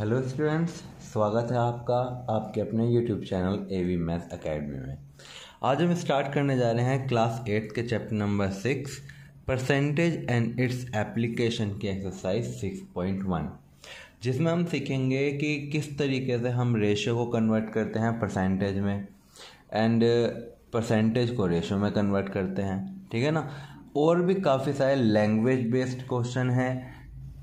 Hello students, स्वागत है आपका आपके अपने YouTube channel AV maths academy में। आज हम स्टार्ट करने जा रहे हैं क्लास 8 के chapter number 6 percentage and its application की एक्सरसाइज 6.1, जिसमें हम सीखेंगे कि किस तरीके से हम रेशियो को कन्वर्ट करते हैं परसेंटेज में एंड परसेंटेज को रेशियो में कन्वर्ट करते हैं। ठीक है ना। और भी काफ़ी सारे लैंग्वेज बेस्ड क्वेश्चन हैं,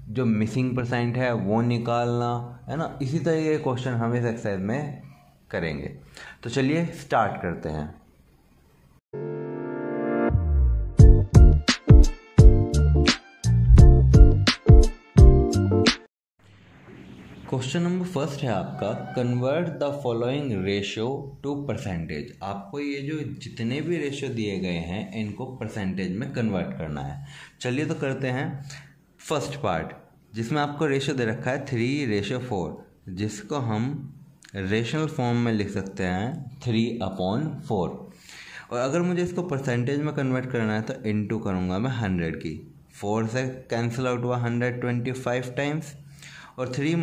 जो मिसिंग परसेंट है वो निकालना है ना। इसी तरह के क्वेश्चन हम इस एक्सरसाइज में करेंगे। तो चलिए स्टार्ट करते हैं। क्वेश्चन नंबर फर्स्ट है आपका, convert the following ratio two percentage. आपको ये जो जितने भी रेशियो दिए गए हैं इनको परसेंटेज में कन्वर्ट करना है। चलिए तो करते हैं। फर्स्ट पार्ट जिसमें आपको रेशियो दे रखा है 3:4, जिसको हम रेशनल फॉर्म में लिख सकते हैं 3/4। और अगर मुझे इसको परसेंटेज में कन्वर्ट करना है तो इनटू करूँगा मैं 100 की। 4 से कैंसिल आउट हुआ 125 टाइम्स, और 3 ×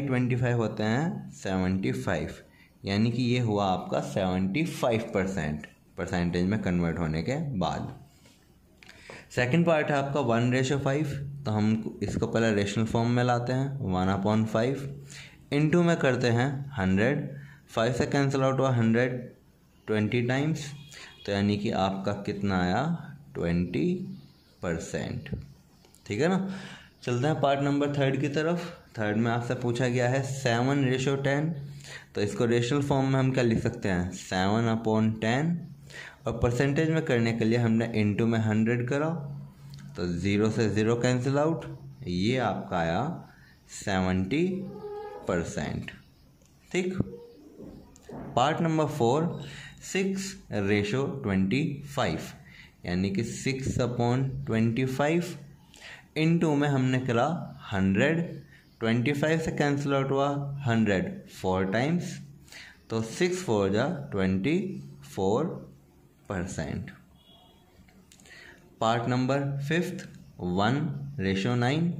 25 होते हैं 75, यानी कि ये हुआ आपका 75% परसेंटेज में कन्वर्ट होने के बाद। सेकंड पार्ट है आपका 1:5, तो हम इसको पहले रेशनल फॉर्म में लाते हैं 1/5 इनटू में करते हैं 100। 5 से कैंसिल आउट हुआ 120 टाइम्स, तो यानी कि आपका कितना आया 20%। ठीक है ना। चलते हैं पार्ट नंबर थर्ड की तरफ। थर्ड में आपसे पूछा गया है 7:10, तो इसको रेशनल फॉर्म में हम क्या लिख सकते हैं 7/10, और परसेंटेज में करने के लिए हमने इनटू में 100 करा, तो 0 से 0 कैंसिल आउट, ये आपका आया 70%। ठीक। पार्ट नंबर 4 6:25, यानी कि 6/25 इनटू में हमने करा 100। 25 से कैंसिल आउट हुआ 100 4 टाइम्स, तो 6 4 जा 24%। पार्ट नंबर 5 1:9,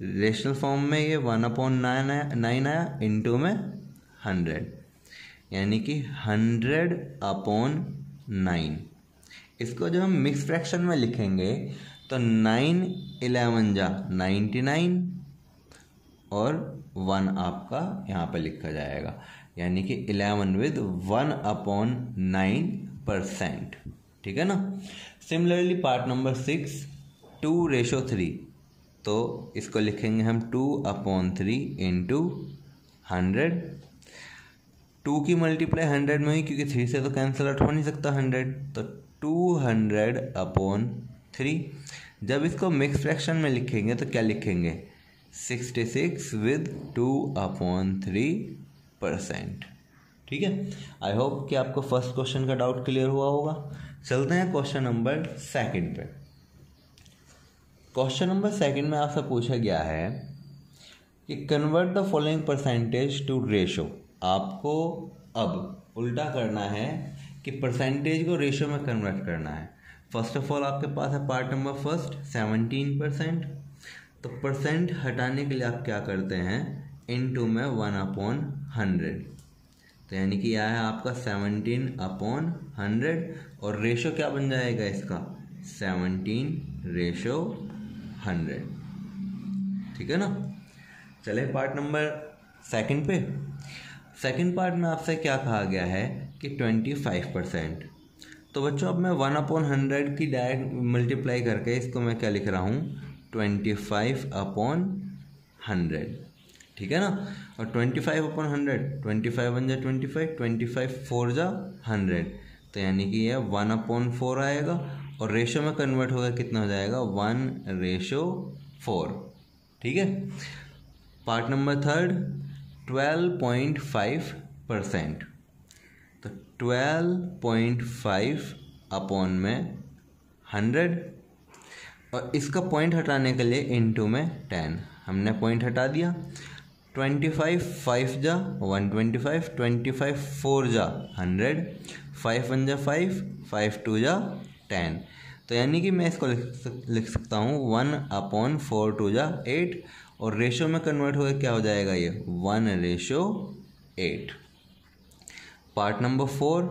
रेशनल फॉर्म में ये 1/9 आया इनटू में 100, यानी कि 100/9। इसको जब हम मिक्स फ्रैक्शन में लिखेंगे तो 9 11 जा 99, और 1 आपका यहाँ पे लिखा जाएगा, यानी कि 11 विद 1/9%। ठीक है ना। सिमिलरली पार्ट नंबर 6 2:3, तो इसको लिखेंगे हम 2/3 इंटू 100। 2 की मल्टीप्लाई 100 में हुई, क्योंकि 3 से तो कैंसिल आउट हो नहीं सकता 100, तो 200/3। जब इसको मिक्स फ्रैक्शन में लिखेंगे तो क्या लिखेंगे 66 विद 2/3%। ठीक है। आई होप कि आपको फर्स्ट क्वेश्चन का डाउट क्लियर हुआ होगा। चलते हैं क्वेश्चन नंबर सेकंड पे। क्वेश्चन नंबर सेकंड में आपसे पूछा गया है कि convert the following percentage to ratio. आपको अब उल्टा करना है कि परसेंटेज को रेशियो में कन्वर्ट करना है। फर्स्ट ऑफ ऑल आपके पास है पार्ट नंबर फर्स्ट 17%, तो परसेंट हटाने के लिए आप क्या करते हैं इनटू में 1/100, तो यानी कि यह है आपका 17/100, और रेशो क्या बन जाएगा इसका 17:100। ठीक है ना। चले पार्ट नंबर सेकंड पे। सेकंड पार्ट में आपसे क्या कहा गया है कि 25%। तो बच्चों अब मैं 1/100 की डायरेक्ट मल्टीप्लाई करके इसको मैं क्या लिख रहा हूँ 25/100। ठीक है ना। और 25/100, 25 1 जा 25, 25 4 जा 100, तो यानी कि यह 1/4 आएगा, और रेशो में कन्वर्ट होगा कितना हो जाएगा 1:4। ठीक है। पार्ट नंबर थर्ड 12.5%, तो 12.5/100, और इसका पॉइंट हटाने के लिए इनटू में 10, हमने पॉइंट हटा दिया। 25 5 जा 125, 25 4 जा 100, 5 1 जा 5, 5 2 जा 10, तो यानी कि मैं इसको लिख सकता हूँ 1/4 2 जा 8, और रेशो में कन्वर्ट होकर क्या हो जाएगा ये 1:8। पार्ट नंबर 4,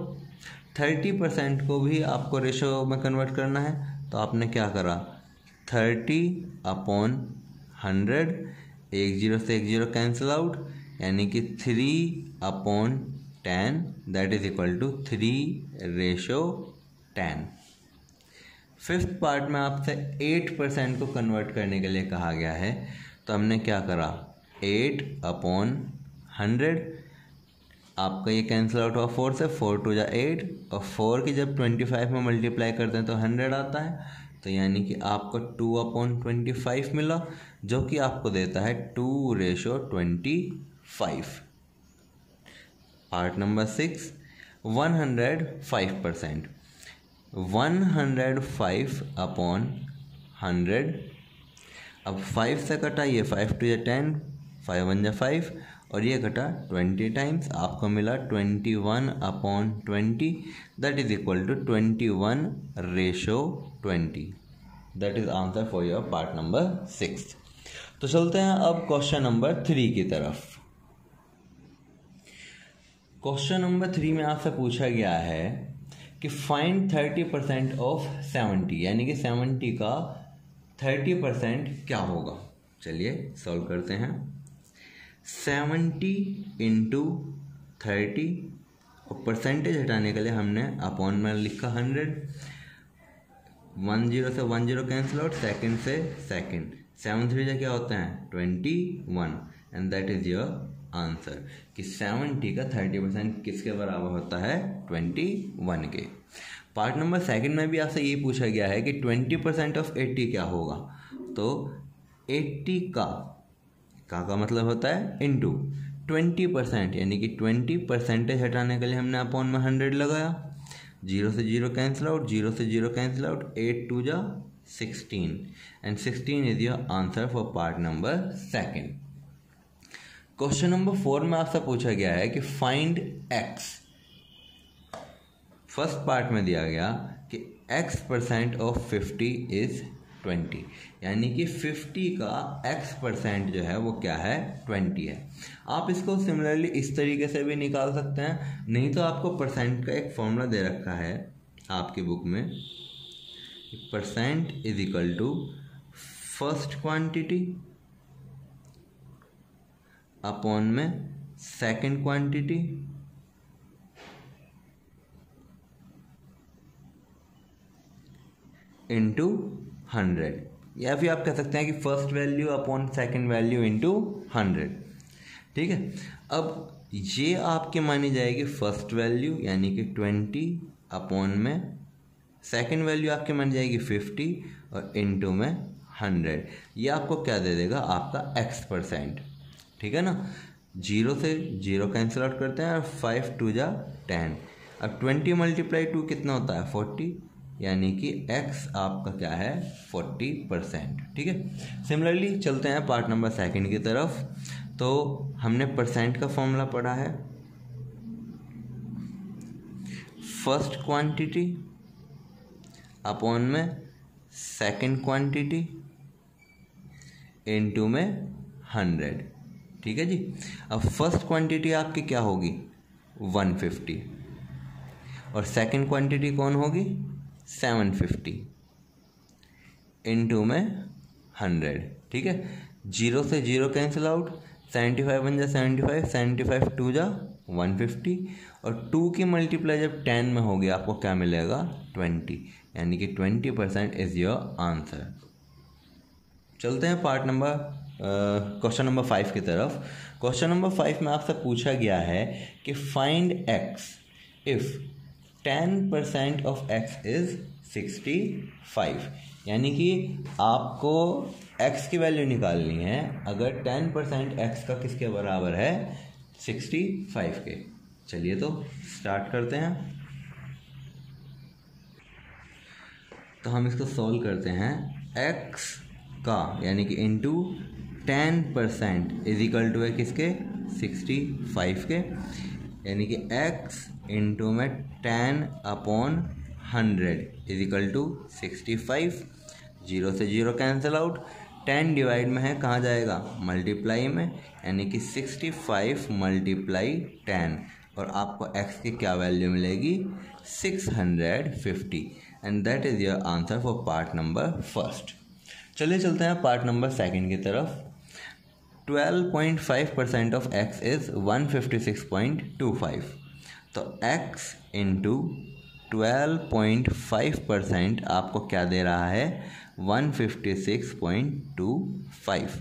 30% को भी आपको रेशो में कन्वर्ट करना है, तो आपने क्या करा 30/100, एक जीरो से एक जीरो कैंसिल आउट, यानी कि 3/10 that is equal to 3:10। Fifth part में आपसे 8% को कन्वर्ट करने के लिए कहा गया है, तो हमने क्या करा 8/100, आपका ये कैंसिल आउट हुआ 4 से, 4 2 8, और 4 की जब 25 में मल्टीप्लाई करते हैं तो 100 आता है, तो यानी कि आपको 2/25 मिला, जो कि आपको देता है 2:25। पार्ट नंबर 6, 105%, 105/100, अब 5 से कटा ये 5 2 10, 5 1 5, और ये घटा 20 टाइम्स, आपको मिला 21/20, that is equal to 21:20। That is answer for your part number 6। तो चलते हैं अब क्वेश्चन नंबर 3 की तरफ। क्वेश्चन नंबर 3 में आपसे पूछा गया है कि फाइंड 30% ऑफ 70, यानी कि 70 का 30% क्या होगा। चलिए सॉल्व करते हैं। 70 × 30, और परसेंटेज हटाने के लिए हमने अपॉन में लिखा 100, 10 से 10 कैंसिल आउट, सेकंड से सेकंड, 7 3 क्या होता है 21, and that is your answer कि 70 का 30% किसके बराबर होता है 21 के। पार्ट नंबर 2 में भी आपसे ये पूछा गया है कि 20% ऑफ 80 क्या होगा, तो 80 का मतलब होता है इंटू 20%, यानी कि 20% हटाने के लिए हमने अपॉन में 100 लगाया, 0 से 0 कैंसिल आउट, 0 से 0 cancel out, 8 2 16, and 16 is your answer for part number 2। Question number 4 में आपसे पूछा गया है कि फाइंड x। फर्स्ट पार्ट में दिया गया कि x% ऑफ 50 इज 20, यानी कि 50 का x% जो है वो क्या है 20 है। आप इसको सिमिलरली इस तरीके से भी निकाल सकते हैं, नहीं तो आपको परसेंट का एक फॉर्मूला दे रखा है आपकी बुक में, % is equal to first quantity upon में सेकंड क्वांटिटी इंटू 100, या फिर आप कह सकते हैं कि first value upon second value into 100। ठीक है, अब ये आपके मानी जाएगी फर्स्ट वैल्यू यानी कि 20 अपॉन में सेकंड वैल्यू आपके मानी जाएगी 50 और इंटू में 100। ये आपको क्या दे देगा आपका x%। ठीक है ना, 0 से 0 कैंसिल आउट करते हैं और 5 2 10, अब 20 × 2 कितना होता है 40, यानी कि x आपका क्या है 40%। ठीक है, सिमिलरली चलते हैं पार्ट नंबर 2 की तरफ। तो हमने परसेंट का फॉर्मूला पढ़ा है, फर्स्ट क्वांटिटी अपॉन में सेकंड क्वांटिटी इनटू में 100। ठीक है जी, अब फर्स्ट क्वांटिटी आपकी क्या होगी 150 और सेकंड क्वांटिटी कौन होगी 750 इनटू में 100। ठीक है, 0 से 0 कैंसिल आउट, 75 1 75, 75 2 150, और 2 की मल्टीप्लाई जब 10 में होगी आपको क्या मिलेगा 20, यानी कि 20% इज योर आंसर। चलते हैं पार्ट नंबर क्वेश्चन नंबर 5 की तरफ। क्वेश्चन नंबर 5 में आपसे पूछा गया है कि find x if 10% of x is 65, यानी कि आपको x की वैल्यू निकालनी है अगर 10% x का किसके बराबर है 65 के। चलिए तो स्टार्ट करते हैं। तो हम इसको सॉल्व करते हैं। x का यानी कि इंटू 10% इज इक्वल टू है किसके 65 के, यानी कि x इंटू में 10/100 इज इक्वल टू 65, 0 से 0 कैंसिल आउट, 10 डिवाइड में है, कहाँ जाएगा, मल्टीप्लाई में, यानी कि 65 मल्टीप्लाई 10, और आपको x की क्या वैल्यू मिलेगी, 650, and that is your answer for part number first. चलिए चलते हैं पार्ट नंबर सेकंड की तरफ। 12.5% ऑफ x इज़ 156.25, तो x इंटू 12.5% आपको क्या दे रहा है, 156.25,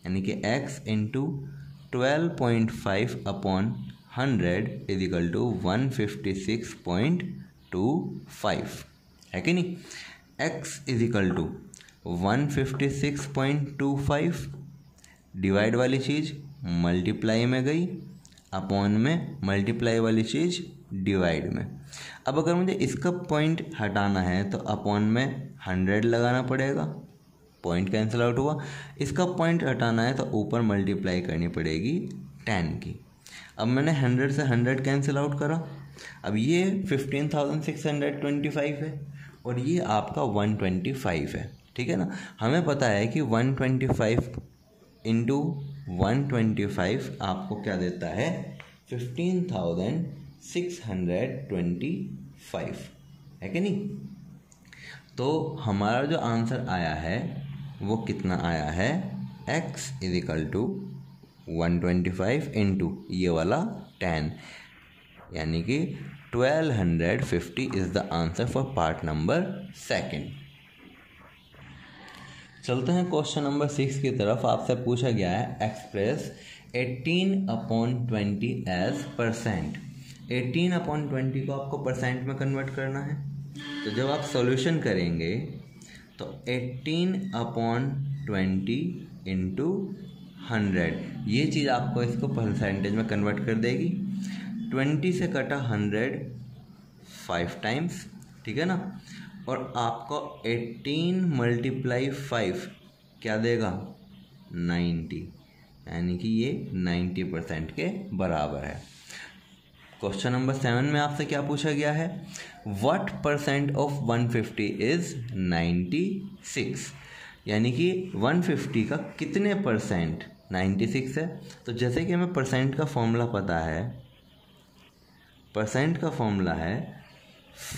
यानी कि x into 12.5 upon 100 is equal to 156.25, है कि नहीं। x is equal to 156.25, divide वाली चीज़ मल्टीप्लाई में गई, अपॉन में मल्टीप्लाई वाली चीज़ डिवाइड में। अब अगर मुझे इसका पॉइंट हटाना है तो अपॉन में 100 लगाना पड़ेगा, पॉइंट कैंसिल आउट हुआ। इसका पॉइंट हटाना है तो ऊपर मल्टीप्लाई करनी पड़ेगी 10 की। अब मैंने 100 से 100 कैंसिल आउट करा। अब ये 15,625 है और ये आपका 125 है, ठीक है ना। हमें पता है कि 125 इंटू 125 आपको क्या देता है, 15,625, है कि नहीं। तो हमारा जो आंसर आया है वो कितना आया है, x is equal to 125 into ये वाला 10, यानी कि 1250 is the answer for part number second. चलते हैं क्वेश्चन नंबर 6 की तरफ। आपसे पूछा गया है एक्सप्रेस 18/20 एज परसेंट। 18/20 को आपको परसेंट में कन्वर्ट करना है, तो जब आप सॉल्यूशन करेंगे तो 18/20 इंटू 100, ये चीज़ आपको इसको परसेंटेज में कन्वर्ट कर देगी। 20 से कटा 100 5 टाइम्स, ठीक है ना, और आपको 18 मल्टीप्लाई 5 क्या देगा, 90, यानी कि ये 90% के बराबर है। क्वेश्चन नंबर 7 में आपसे क्या पूछा गया है, व्हाट परसेंट ऑफ 150 इज 96, यानी कि 150 का कितने परसेंट 96 है। तो जैसे कि हमें परसेंट का फॉर्मूला पता है, परसेंट का फॉर्मूला है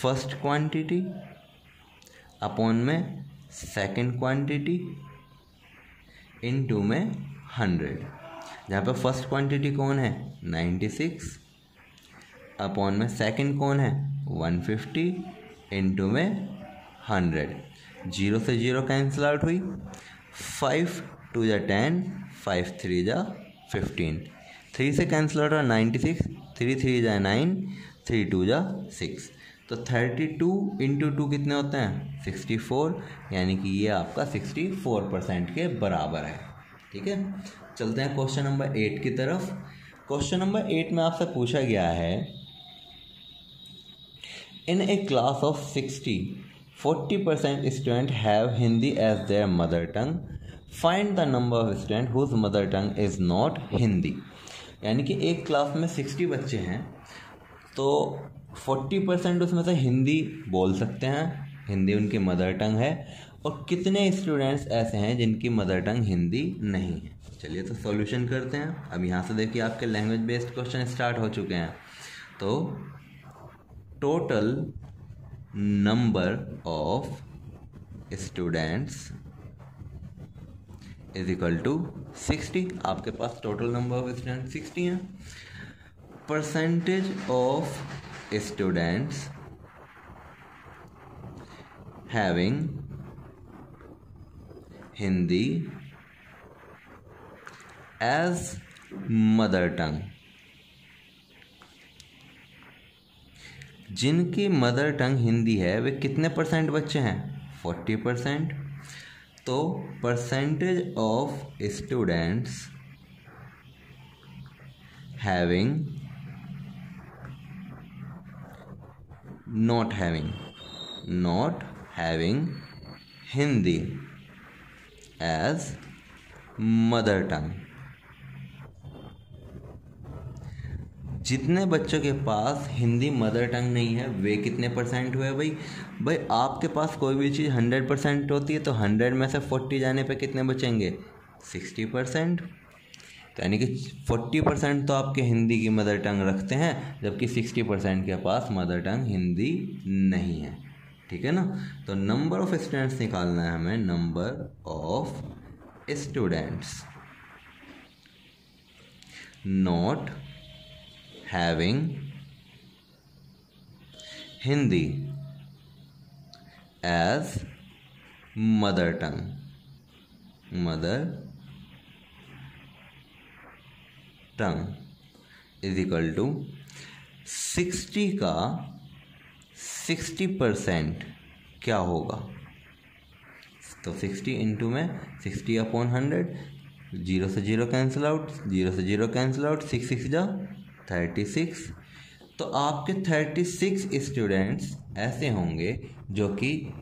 फर्स्ट क्वांटिटी अपॉन में सेकंड क्वांटिटी इनटू में 100, जहाँ पे फर्स्ट क्वांटिटी कौन है 96 अपॉन में सेकंड कौन है 150 इनटू में 100। 0 से 0 कैंसिल आउट हुई, 5 2 जा 10, 5 3 जा 15, 3 से कैंसिल आउट हुआ 96, 3 3 जा 9, 3 2 जा 6, तो 32 इंटू 2 कितने होते हैं 64, यानी कि ये आपका 64% के बराबर है, ठीक है। चलते हैं क्वेश्चन नंबर 8 की तरफ। क्वेश्चन नंबर 8 में आपसे पूछा गया है, in a class of 60 40% student have Hindi as their mother tongue, find the number of student whose mother tongue is not Hindi. यानी कि एक क्लास में 60 बच्चे हैं तो 40% उसमें से हिंदी बोल सकते हैं, हिंदी उनकी मदर टंग है, और कितने स्टूडेंट्स ऐसे हैं जिनकी मदर टंग हिंदी नहीं है। चलिए तो सॉल्यूशन करते हैं। अब यहाँ से देखिए आपके लैंग्वेज बेस्ड क्वेश्चन स्टार्ट हो चुके हैं। तो total number of students is equal to 60। आपके पास टोटल नंबर ऑफ स्टूडेंट 60 हैं। Percentage of students having Hindi as mother tongue, जिनकी मदर टंग हिंदी है वे कितने परसेंट बच्चे हैं 40%। तो percentage of students having not having Hindi as mother tongue, जितने बच्चों के पास हिंदी मदर टंग नहीं है वे कितने परसेंट हुए भाई? भाई आपके पास कोई भी चीज़ 100% होती है तो 100 में से 40 जाने पे कितने बचेंगे? 60%। तो यानी कि 40% तो आपके हिंदी की मदर टंग रखते हैं, जबकि 60% के पास मदर टंग हिंदी नहीं है। ठीक है ना? तो नंबर ऑफ स्टूडेंट्स निकालना है हमें, number of students not having Hindi as mother tongue is equal to 60 का 60% क्या होगा? तो 60 इंटू में 60/100, 0 से 0 कैंसिल आउट, 0 से 0 कैंसिल आउट, 6 6 जा 36। तो आपके 36 स्टूडेंट्स ऐसे होंगे जो कि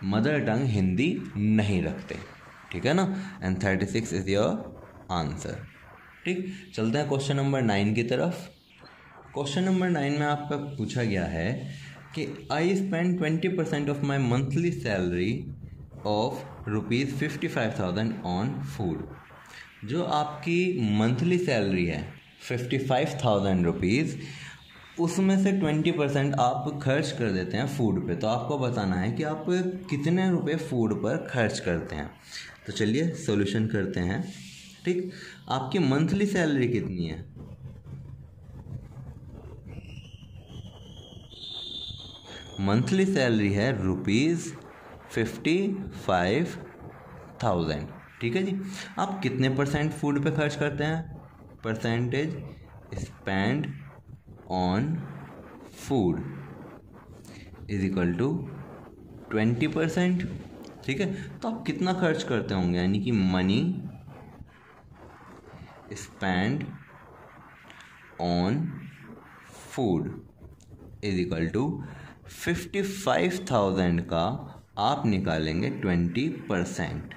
मदर टंग हिंदी नहीं रखते। ठीक है ना? And 36 is your answer. ठीक, चलते हैं क्वेश्चन नंबर 9 की तरफ। क्वेश्चन नंबर 9 में आपका पूछा गया है कि I spend 20% of my monthly salary of ₹55,000 on food. जो आपकी मंथली सैलरी है 55,000 रुपीज़, उसमें से 20% आप खर्च कर देते हैं फूड पे। तो आपको बताना है कि आप कितने रुपए फूड पर खर्च करते हैं। तो चलिए सॉल्यूशन करते हैं। ठीक, आपकी मंथली सैलरी कितनी है? मंथली सैलरी है ₹55,000। ठीक है जी। आप कितने % फूड पे खर्च करते हैं? Percentage spend on food is equal to 20%। ठीक है, तो आप कितना खर्च करते होंगे? यानी कि money spend on food is equal to 55,000 का आप निकालेंगे 20%।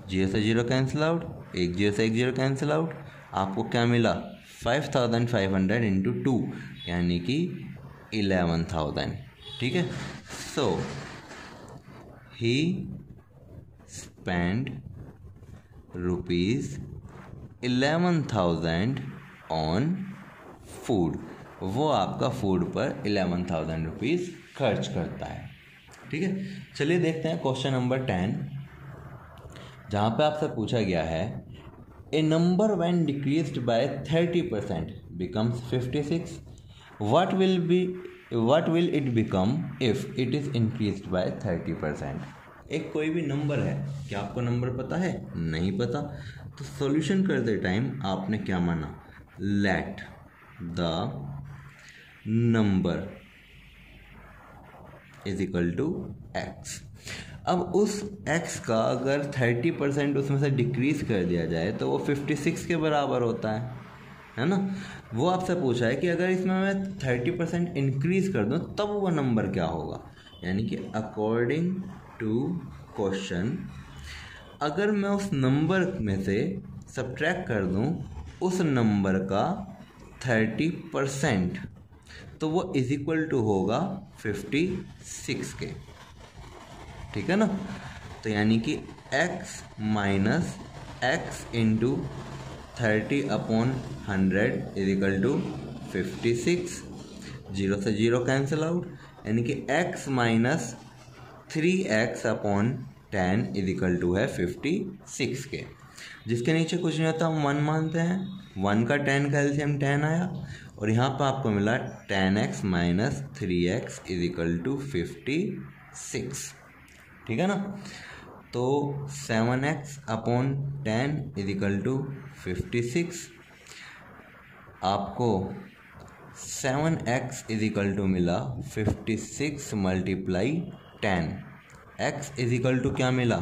0 से 0 कैंसिल आउट, 1 0 से 1 0 कैंसिल आउट, आपको क्या मिला? 5,500 इंटू 2 यानी कि 11,000। ठीक है, सो ही स्पेंड ₹11,000 ऑन फूड। वो आपका फूड पर 11,000 रुपीज़ खर्च करता है। ठीक है, चलिए देखते हैं क्वेश्चन नंबर 10, जहाँ पे आपसे पूछा गया है a number when decreased by 30% becomes 56, what will it become if it is increased by 30%। एक कोई भी नंबर है, क्या आपको नंबर पता है? नहीं पता। तो सॉल्यूशन करते टाइम आपने क्या माना? Let the number is equal to x। अब उस x का अगर 30% उसमें से डिक्रीज कर दिया जाए तो वो 56 के बराबर होता है ना? वो आपसे पूछा है कि अगर इसमें मैं 30% इंक्रीज कर दूं तब वो नंबर क्या होगा। यानी कि अकॉर्डिंग टू क्वेश्चन, अगर मैं उस नंबर में से सब्ट्रैक्ट कर दूं उस नंबर का 30%, तो वो इज इक्वल टू होगा 56 के। ठीक है ना? तो यानी कि x minus x into 30/100 is equal to 56। 0 से 0 कैंसिल आउट, यानी कि x minus 3x/10 is equal to है 56 के। जिसके नीचे कुछ नहीं होता हम 1 मानते हैं। 1 का 10 का एलसीएम 10 आया, और यहाँ पर आपको मिला 10x minus 3x is equal to 56। ठीक है ना? तो 7x/10 इज इक्वल टू 56। आपको 7x इज इक्वल टू मिला 56 multiply 10। x is equal to क्या मिला?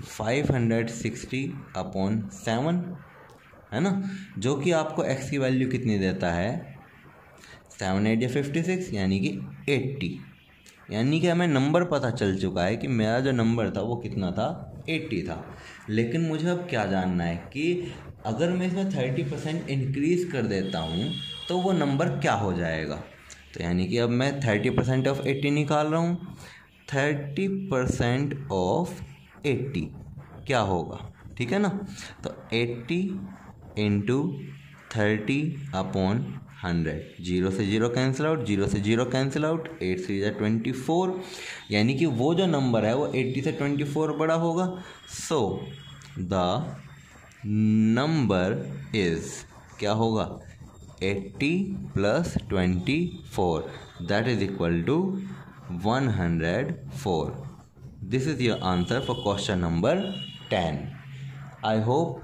560/7, है ना? जो कि आपको x की वैल्यू कितनी देता है? 7 8 या 56 यानी कि 80। यानी कि हमें नंबर पता चल चुका है कि मेरा जो नंबर था वो कितना था? 80 था। लेकिन मुझे अब क्या जानना है कि अगर मैं इसमें 30% इंक्रीज कर देता हूँ तो तो वो नंबर क्या हो जाएगा। तो यानी कि अब मैं 30% ऑफ 80 निकाल रहा हूँ। 30% ऑफ 80 क्या होगा, ठीक है ना। तो 80 इंटू 30/100, 0 से 0 कैंसिल आउट, 0 से 0 कैंसिल आउट, 8 से 24, यानी कि वो जो नंबर है वो 80 से 24 बड़ा होगा। सो द नंबर इज क्या होगा, 80 + 24, that is equal to 104। This is your answer for question number 10। I hope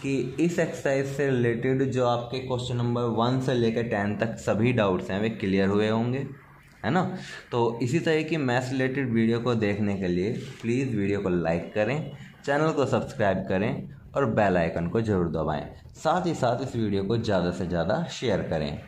कि इस एक्सरसाइज से रिलेटेड जो आपके क्वेश्चन नंबर 1 से लेकर 10 तक सभी डाउट्स हैं वे क्लियर हुए होंगे, है ना। तो इसी तरह की मैथ्स रिलेटेड वीडियो को देखने के लिए प्लीज़ वीडियो को लाइक करें, चैनल को सब्सक्राइब करें और बेल आइकन को ज़रूर दबाएं। साथ ही साथ इस वीडियो को ज़्यादा से ज़्यादा शेयर करें।